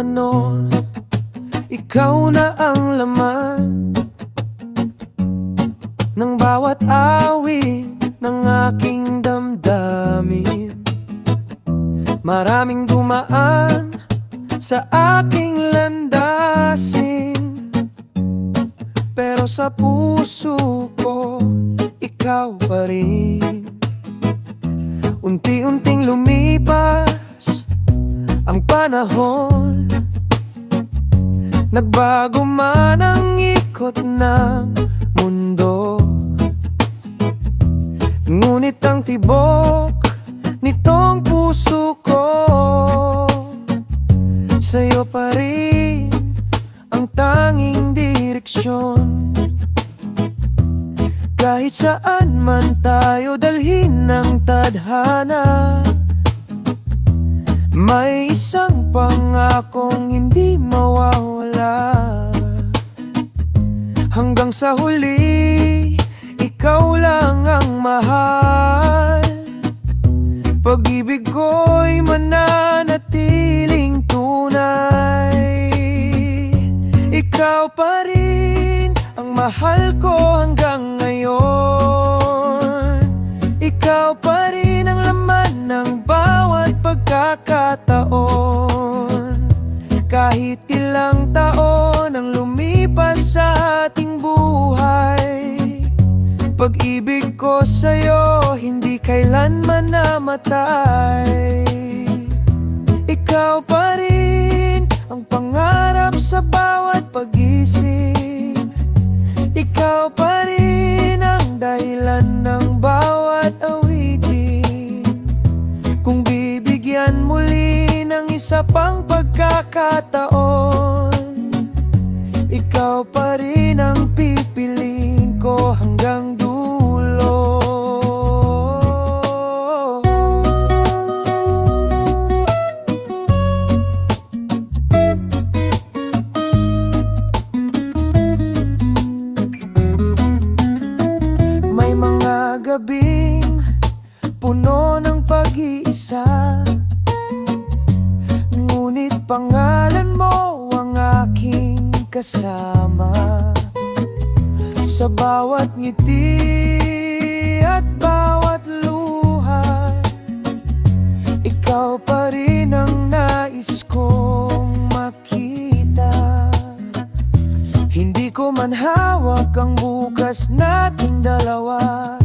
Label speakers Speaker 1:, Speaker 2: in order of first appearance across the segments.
Speaker 1: ano, ikaw na ang laman ng bawat awit ng aking damdamin. Maraming dumaan sa aking landasin, pero sa puso ko, ikaw pa rin. Unti-unting lumipas ang panahon, nagbago man ang ikot ng mundo, ngunit ang tibok nitong puso ko, sa'yo pa rin ang tanging direksyon. Kahit saan man tayo dalhin ng tadhana, may isang pangakong hindi mawawala. Hanggang sa huli, ikaw lang ang mahal. Pag-ibig ko'y mananatiling tunay. Ikaw pa rin ang mahal ko hanggang ngayon. Ikaw pa rin ang laman ng bawat pagkakataon. Kahit ilang taon ang lumipas sa ating buhay, pag-ibig ko sa'yo hindi kailanman namatay. Ikaw pa rin ang pangarap sa bawat pag-isip. Ikaw pa rin ang dahilan ng bawat awitin. Kung bibigyan muli ng isa pang pagkakataon, ikaw pa rin ang pipiliin ko hanggang dulo. May mga gabing puno ng pag-iisa, ngunit pangalan mo ang aking kasama. Sa bawat ngiti at bawat luha, ikaw pa rin ang nais kong makita. Hindi ko man hawak ang bukas nating dalawa,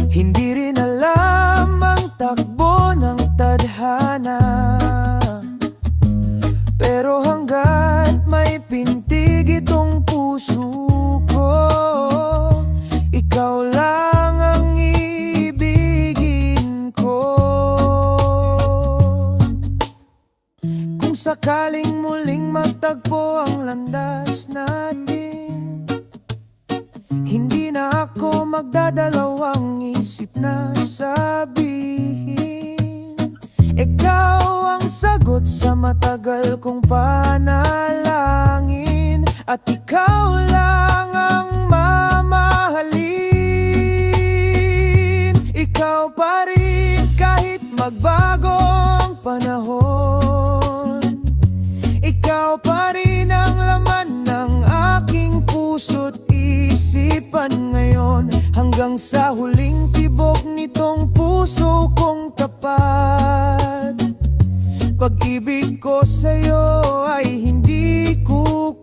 Speaker 1: hindi rin alam ang takbo ng tadhana. Pero hanggat may pintig itong puso ko, ikaw lang ang ibigin ko. Kung sakaling muling magtagpo ang landas natin, hindi na ako magdadalawang isip na sabihin, ikaw ang sagot sa matagal kong panalangin, at ikaw lang ang mamahalin. Ikaw pa rin kahit magbago ang panahon. Ikaw pa rin ang laman ng aking puso't isipan ngayon. Hanggang sa huling tibok nitong puso kong tapat, pag-ibig ko sa'yo ay hindi kukulit.